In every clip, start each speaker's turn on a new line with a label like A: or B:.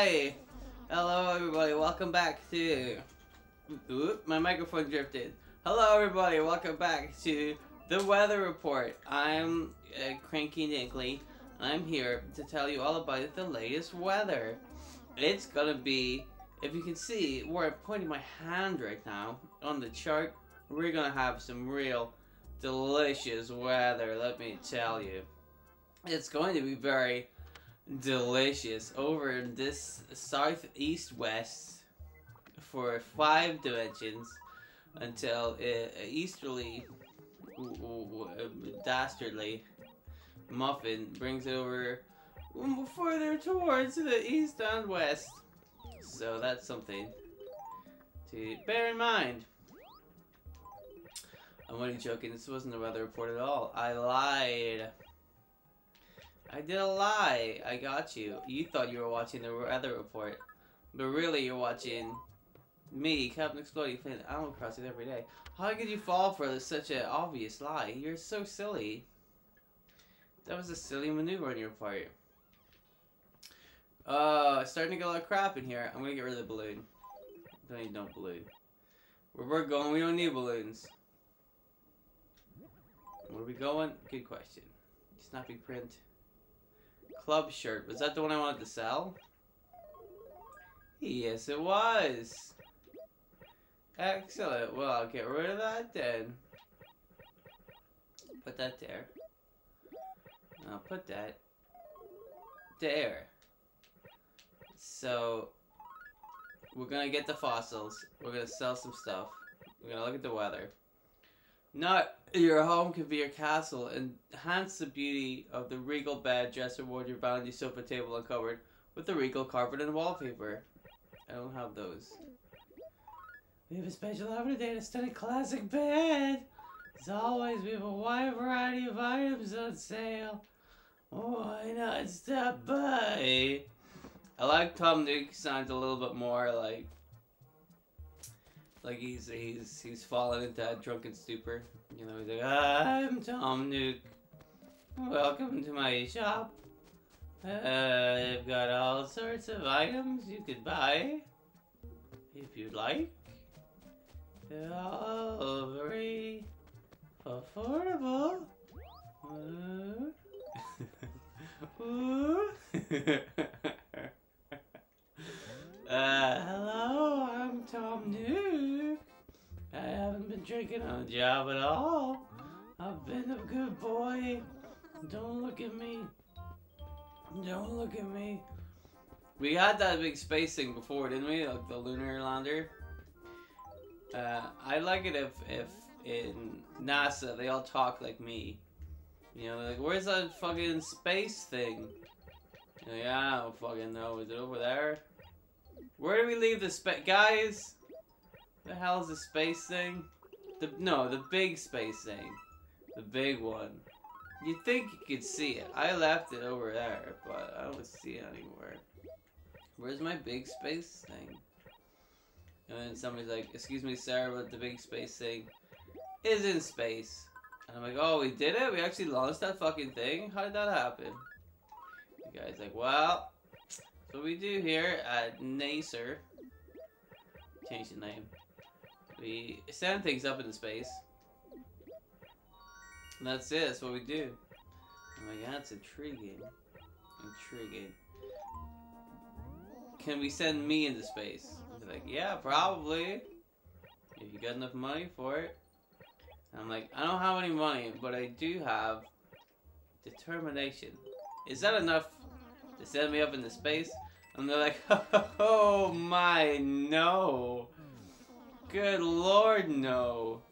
A: Hi! Hello everybody, welcome back to... Oop, my microphone drifted. Hello everybody, welcome back to the weather report. I'm Cranky Dinkley. I'm here to tell you all about the latest weather. It's gonna be, if you can see where I'm pointing my hand right now on the chart, we're gonna have some real delicious weather, let me tell you. It's going to be very delicious over in this southeast west for 5 dimensions until easterly dastardly muffin brings it over further towards the east and west. So that's something to bear in mind. I'm only joking, this wasn't a weather report at all. I lied. I did a lie. I got you. You thought you were watching the weather report, but really you're watching me, Captain Explody, playing Animal Crossing every day. How could you fall for such an obvious lie? You're so silly. That was a silly maneuver on your part. It's starting to get a lot of crap in here. I'm gonna get rid of the balloon. Don't need no balloon. Where we're going, we don't need balloons. Where are we going? Good question. Snappy print. Club shirt. Was that the one I wanted to sell? Yes, it was. Excellent. Well, I'll get rid of that then. Put that there. I'll put that there. So, we're gonna get the fossils. We're gonna sell some stuff. We're gonna look at the weather. Not your home can be your castle. Enhance the beauty of the regal bed, dresser, wardrobe, vanity, sofa, table, and cupboard with the regal carpet and wallpaper. I don't have those. We have a special offer today, a stunning classic bed. As always, we have a wide variety of items on sale. Why not stop by? I like Tom Nook. Sounds a little bit more like he's fallen into a drunken stupor. You know, he's like, I'm Tom Nook. Welcome to my shop. I've got all sorts of items you could buy if you'd like. They're all very affordable. Hello, I'm Tom Nook. I haven't been drinking on the job at all. I've been a good boy. Don't look at me. Don't look at me. We had that big space thing before, didn't we? Like the lunar lander. I'd like it if in NASA they all talk like me. You know, like, where's that fucking space thing? You know, yeah, I don't fucking know. Is it over there? Where do we leave the space? Guys! The hell is the space thing? No, the big space thing. The big one. You'd think you could see it. I left it over there, but I don't see it anywhere. Where's my big space thing? And then somebody's like, excuse me, sir, but the big space thing is in space. And I'm like, oh, we did it? We actually launched that fucking thing? How did that happen? The guy's like, well, that's what we do here at NASA. Change the name. We send things up into space. And that's it, that's what we do. I'm like, that's intriguing. Intriguing. Can we send me into space? They're like, yeah, probably. If you got enough money for it. And I'm like, I don't have any money, but I do have determination. Is that enough to send me up into space? And they're like, oh my, no. Good lord, no.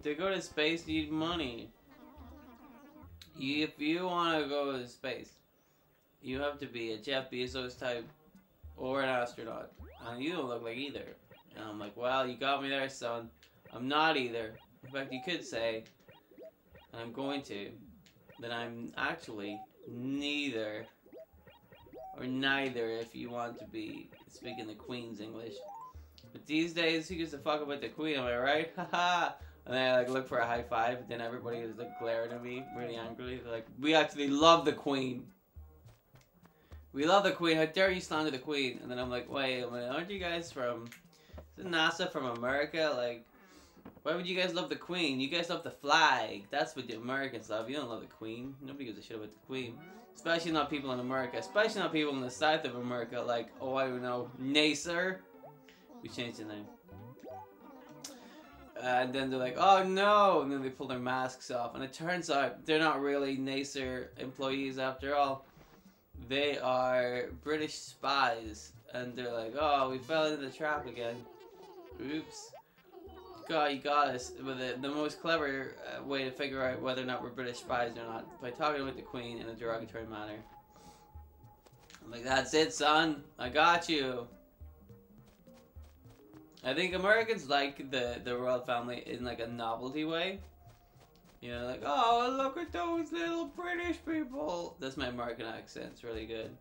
A: To go to space, you need money. If you want to go to space, you have to be a Jeff Bezos type or an astronaut. And you don't look like either. And I'm like, well, you got me there, son. I'm not either. In fact, you could say, and I'm going to, that I'm actually neither. Or neither, if you want to be speaking the Queen's English. But these days, who gives a fuck about the Queen, am I right? Haha! And then I like look for a high five, but then everybody is like glaring at me really angrily. They're like, we actually love the Queen. We love the Queen. How dare you slander the Queen? And then I'm like, wait a minute, aren't you guys from... Isn't NASA from America? Like, why would you guys love the Queen? You guys love the flag. That's what the Americans love. You don't love the Queen. Nobody gives a shit about the Queen. Especially not people in America. Especially not people in the south of America. Like, oh, I don't know, Nacer. We changed the name. And then they're like, oh no! And then they pull their masks off. And it turns out they're not really Nacer employees after all. They are British spies. And they're like, oh, we fell into the trap again. Oops. God, you got us. With the most clever way to figure out whether or not we're British spies or not. By talking with the Queen in a derogatory manner. I'm like, that's it, son. I got you. I think Americans like the royal family in like a novelty way. You know, like, oh, look at those little British people. That's my American accent. It's really good.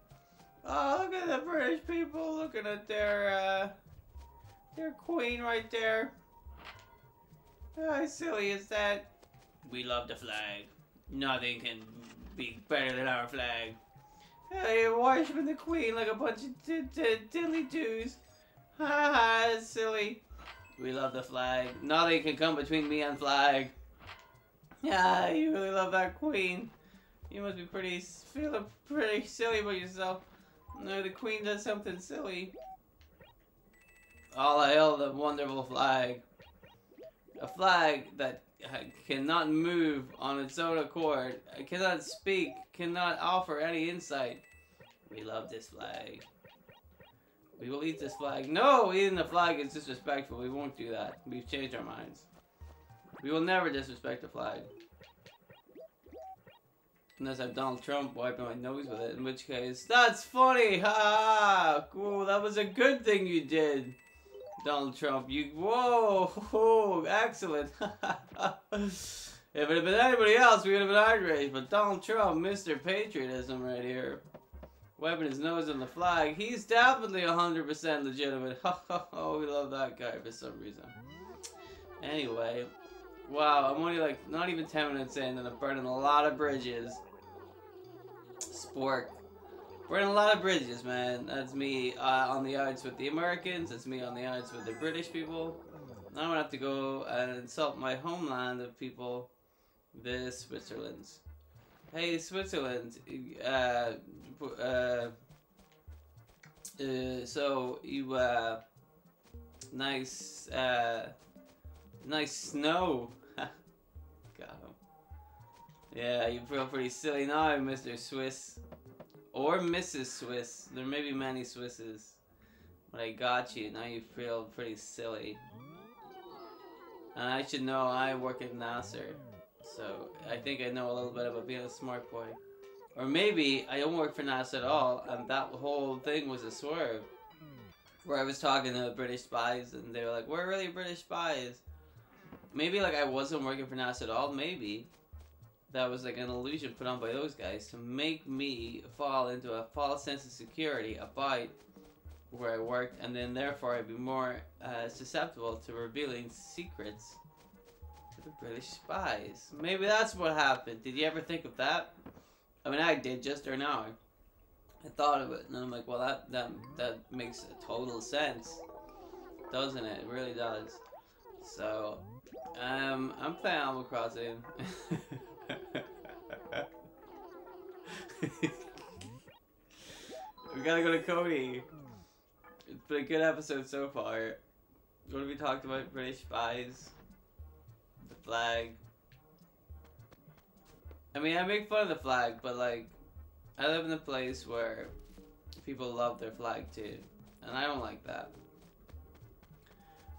A: Oh, look at the British people looking at their queen right there. How silly is that? We love the flag. Nothing can be better than our flag. Hey, worshiping the queen like a bunch of dilly-doos. Ha ha, it's silly. We love the flag. Nothing can come between me and flag. Yeah, you really love that queen. You must be feeling pretty silly about yourself. No, the queen does something silly. All hail the wonderful flag. A flag that cannot move on its own accord, cannot speak, cannot offer any insight. We love this flag. We will eat this flag. No, eating the flag is disrespectful. We won't do that. We've changed our minds. We will never disrespect the flag. Unless I have Donald Trump wiping my nose with it, in which case, that's funny! Ha ha! Cool, that was a good thing you did, Donald Trump. Whoa! Excellent! If it had been anybody else, we would have been outraged, but Donald Trump, Mr. Patriotism right here. Wiping his nose on the flag. He's definitely 100% legitimate. Oh, we love that guy for some reason. Anyway. Wow, I'm only like, not even 10 minutes in and I'm burning a lot of bridges. Spork. Burning a lot of bridges, man. That's me on the outs with the Americans. That's me on the outs with the British people. Now I'm gonna have to go and insult my homeland of people. The Switzerland's. Hey, Switzerland. So you nice snow. Got him. Yeah, you feel pretty silly now, Mr. Swiss. Or Mrs. Swiss. There may be many Swisses. But I got you. Now you feel pretty silly. And I should know I work at Nasser. So I think I know a little bit about being a smart boy. Or maybe I don't work for NASA at all, and that whole thing was a swerve. Where I was talking to British spies, and they were like, we're really British spies. Maybe like I wasn't working for NASA at all, maybe. That was like an illusion put on by those guys to make me fall into a false sense of security about where I worked, and then therefore I'd be more susceptible to revealing secrets to the British spies. Maybe that's what happened. Did you ever think of that? I mean, I did just now. I thought of it, and I'm like, well, that makes total sense, doesn't it? It really does. So, I'm playing Animal Crossing. We gotta go to Cody. It's been a good episode so far. What have we talked about? British spies, the flag. I mean, I make fun of the flag, but like, I live in a place where people love their flag too, and I don't like that.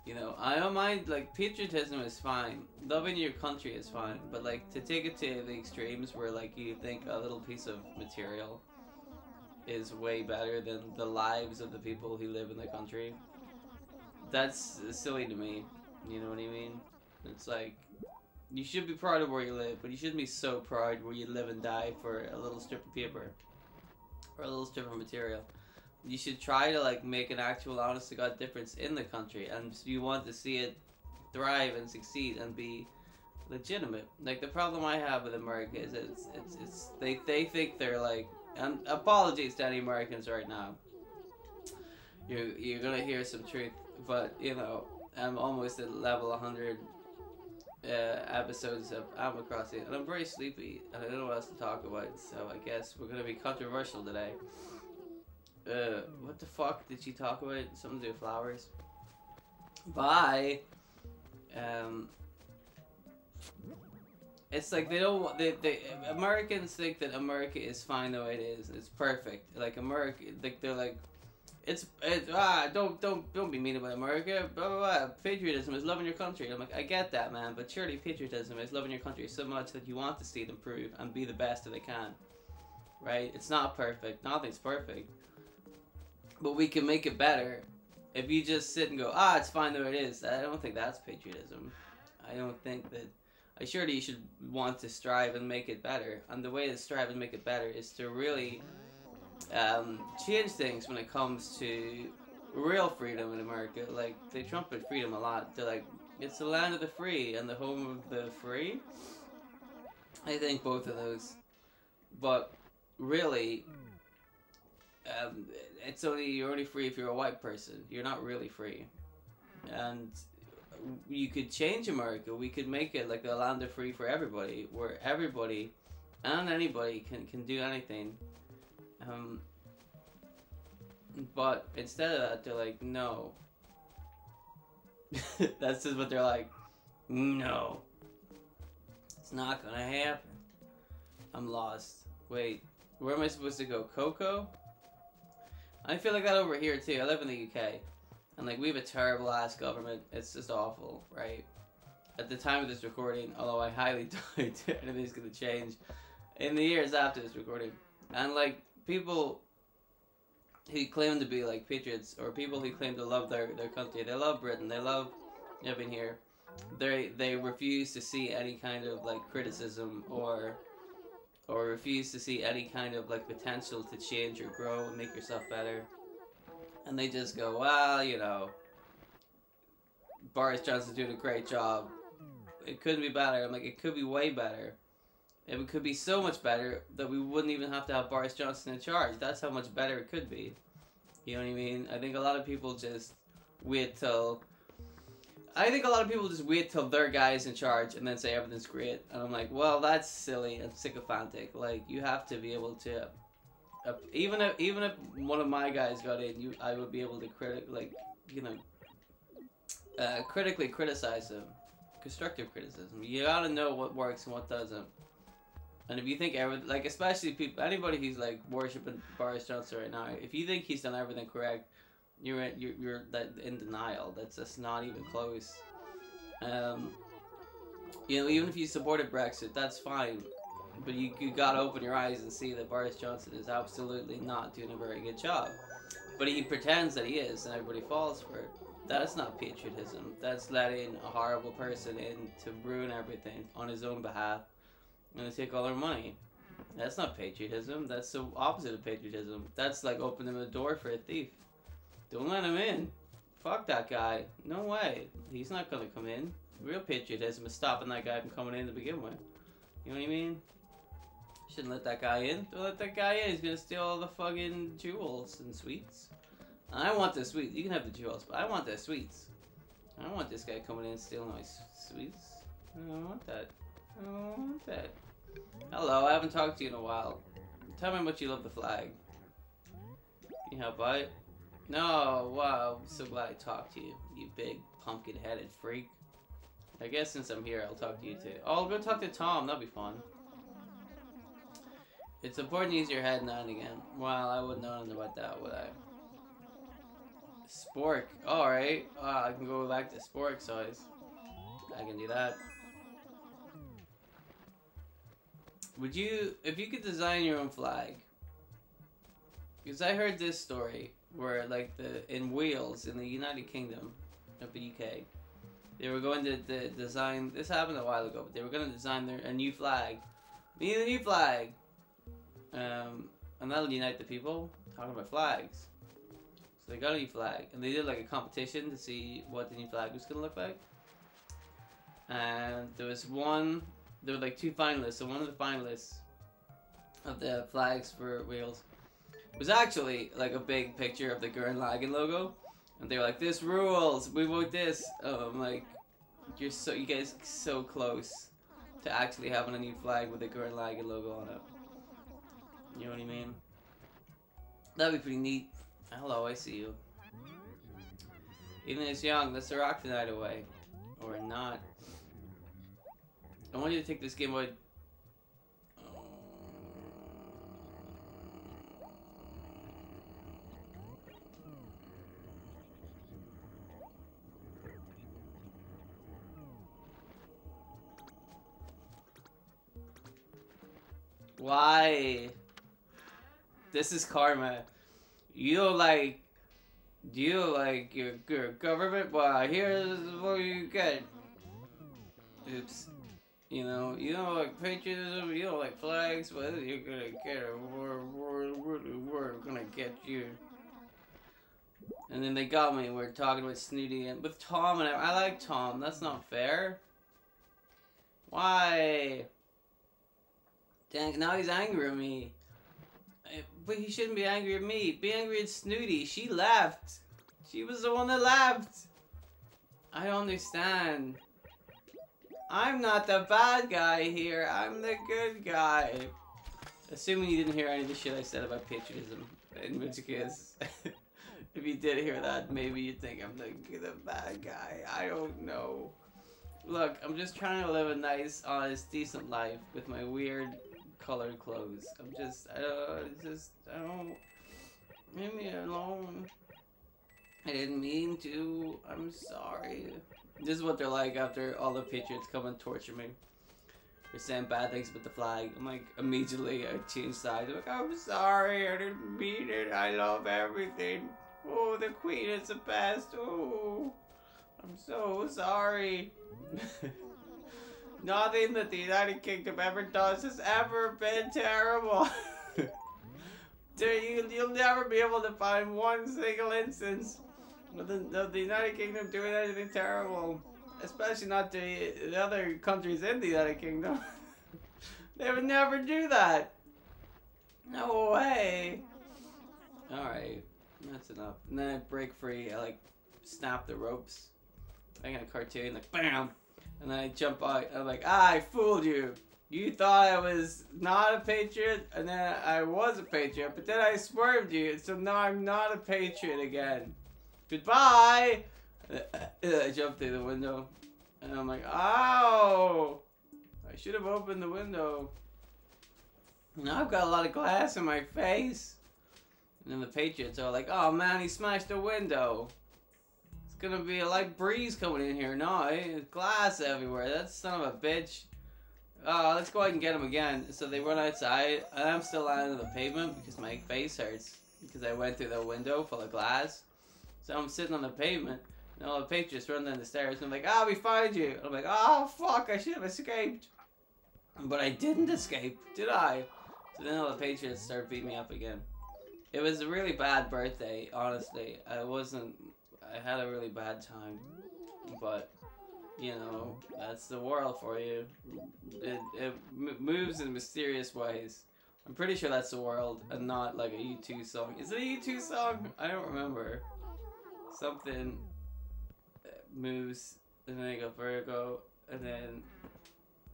A: You know, I don't mind, like, patriotism is fine, loving your country is fine, but like, to take it to the extremes where like you think a little piece of material is way better than the lives of the people who live in the country, that's silly to me, you know what I mean? It's like, you should be proud of where you live, but you shouldn't be so proud where you live and die for a little strip of paper or a little strip of material. You should try to like make an actual honest to God difference in the country, and you want to see it thrive and succeed and be legitimate. Like, the problem I have with America is that they think they're like And apologies to any Americans right now. You're gonna hear some truth, but you know, I'm almost at level 100 episodes of Animal Crossing, and I'm very sleepy, and I don't know what else to talk about. So I guess we're gonna be controversial today. What the fuck did she talk about? Something to do with flowers. Bye. It's like they don't. They Americans think that America is fine the way it is. It's perfect. Like America, like they're like, it's don't be mean about America. Blah blah blah. Patriotism is loving your country. I'm like, I get that, man, but surely patriotism is loving your country so much that you want to see it improve and be the best that they can. Right? It's not perfect. Nothing's perfect. But we can make it better. If you just sit and go, it's fine the way it is. I don't think that's patriotism. I don't think that. Surely you should want to strive and make it better. And the way to strive and make it better is to really change things when it comes to real freedom in America. Like, they trumpet freedom a lot. They're like, it's the land of the free and the home of the free. I think both of those. But really, you're only free if you're a white person. You're not really free. And you could change America. We could make it like a land of free for everybody, where everybody and anybody can do anything. But instead of that, they're like, no. That's just what they're like. No. It's not gonna happen. I'm lost. Wait, where am I supposed to go? Coco? I feel like that over here too. I live in the UK. And like, we have a terrible ass government. It's just awful, right? At the time of this recording, although I highly doubt anything's gonna change in the years after this recording. And like, people who claim to be like patriots, or people who claim to love their country, they love Britain, they love living here. They refuse to see any kind of like criticism or refuse to see any kind of like potential to change or grow and make yourself better. And they just go, well, you know, Boris Johnson's doing a great job. It couldn't be better. I'm like, it could be way better. It could be so much better that we wouldn't even have to have Boris Johnson in charge. That's how much better it could be. You know what I mean? I think a lot of people just wait till... their guy's in charge and then say everything's great. And I'm like, well, that's silly and sycophantic. Like, you have to be able to... even if one of my guys got in, I would be able to critically criticize him, constructive criticism. You gotta know what works and what doesn't. And if you think especially people, anybody who's like worshiping Boris Johnson right now, if you think he's done everything correct, you're in denial. That's just not even close. You know, even if you supported Brexit, that's fine. But you gotta open your eyes and see that Boris Johnson is absolutely not doing a very good job. But he pretends that he is, and everybody falls for it. That's not patriotism. That's letting a horrible person in to ruin everything on his own behalf and to take all their money. That's not patriotism. That's the opposite of patriotism. That's like opening the door for a thief. Don't let him in. Fuck that guy. No way. He's not gonna come in. Real patriotism is stopping that guy from coming in to begin with. You know what I mean? Shouldn't let that guy in. Don't let that guy in. He's gonna steal all the fucking jewels and sweets. I want the sweets. You can have the jewels, but I want the sweets. I don't want this guy coming in and stealing my sweets. I don't want that. I don't want that. Hello, I haven't talked to you in a while. Tell me how much you love the flag. Can you help out? No, wow, I'm so glad I talked to you, you big pumpkin-headed freak. I guess since I'm here, I'll talk to you too. Oh, I'll go talk to Tom, that'll be fun. It's important to use your head now and again. Well, I wouldn't know anything about that, would I? Spork, alright. I can go back to spork size. I can do that. Would you, if you could design your own flag? Because I heard this story where, like, in Wales, in the United Kingdom of the UK, they were going to design. This happened a while ago, but they were going to design a new flag. We need a new flag, and that'll unite the people. Talking about flags, so they got a new flag, and they did like a competition to see what the new flag was going to look like. And there was one. There were like two finalists, and one of the finalists of the flags for wheels was actually like a big picture of the Gurren Lagann logo, and they were like, "This rules. We vote this." I'm like, you guys so close to actually having a new flag with the Gurren Lagann logo on it. You know what I mean? That'd be pretty neat. Hello, I see you. Even as young, let's rock the night away, or not. I want you to take this Game Boy. Why? This is karma. You don't like your government? Well, here's what you get. Oops. You don't like patriotism, you don't like flags, well, you're gonna get a we're gonna get you. And then they got me, we're talking with Snooty and with Tom, and I like Tom, that's not fair. Why? Dang, now he's angry at me. But he shouldn't be angry at me. Be angry at Snooty. She left. She was the one that left. I don't understand. I'm not the bad guy here. I'm the good guy. Assuming you didn't hear any of the shit I said about patriotism. In which case, if you did hear that, maybe you'd think I'm the bad guy. I don't know. Look, I'm just trying to live a nice, honest, decent life with my weird colored clothes. I don't, leave me alone. I didn't mean to. I'm sorry. This is what they're like after all the patriots come and torture me. They're saying bad things about the flag. I'm like, immediately I change sides. I'm like, I'm sorry, I didn't mean it. I love everything. Oh, the queen is the best. Oh, I'm so sorry. Nothing that the United Kingdom ever does has ever been terrible. You'll never be able to find one single instance of the United Kingdom doing anything terrible. Especially not the other countries in the United Kingdom. They would never do that. No way. Alright, that's enough. And then I break free, I like snap the ropes. I got a cartoon, like BAM! And then I jump out, and I'm like, I fooled you. You thought I was not a patriot, and then I was a patriot, but then I swerved you, so now I'm not a patriot again. Goodbye! And I jump through the window, and I'm like, ow! I should have opened the window. Now I've got a lot of glass in my face. And then the patriots are like, oh man, he smashed the window. It's gonna be a light breeze coming in here. No, there's glass everywhere. That son of a bitch. Let's go ahead and get him again. So they run outside, and I'm still lying on the pavement because my face hurts. Because I went through the window full of glass. So I'm sitting on the pavement, and all the patriots run down the stairs, and I'm like, we find you. And I'm like, oh fuck, I should have escaped. But I didn't escape, did I? So then all the patriots start beating me up again. It was a really bad birthday, honestly. I had a really bad time. But, you know, that's the world for you. It moves in mysterious ways. I'm pretty sure that's the world and not like a U2 song. Is it a U2 song? I don't remember. Something moves, and then I go vertigo, and then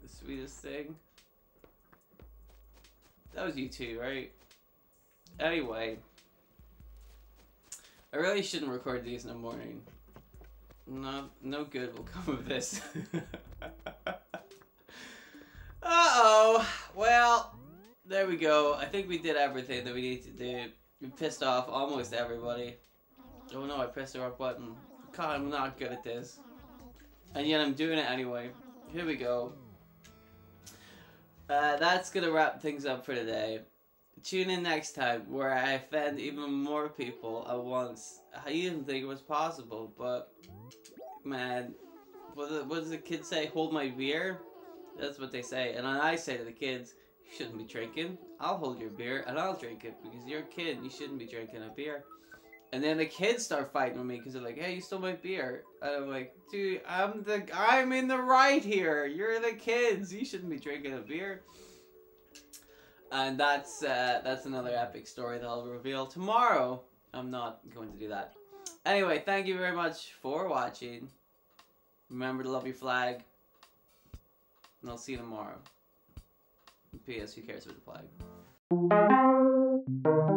A: the sweetest thing. That was U2, right? Anyway, I really shouldn't record these in the morning. No good will come of this. Uh-oh. Well, there we go. I think we did everything that we need to do. We pissed off almost everybody. Oh no, I pressed the wrong button. God, I'm not good at this. And yet I'm doing it anyway. Here we go. That's gonna wrap things up for today. Tune in next time where I offend even more people at once. I didn't think it was possible, but man, what does the kids say? Hold my beer? That's what they say. And I say to the kids, you shouldn't be drinking. I'll hold your beer and I'll drink it because you're a kid and you shouldn't be drinking a beer. And then the kids start fighting with me because they're like, hey, you stole my beer. And I'm like, dude, I'm in the right here. You're the kids. You shouldn't be drinking a beer. And that's another epic story that I'll reveal tomorrow. I'm not going to do that. Anyway, thank you very much for watching. Remember to love your flag. And I'll see you tomorrow. P.S. Who cares about the flag?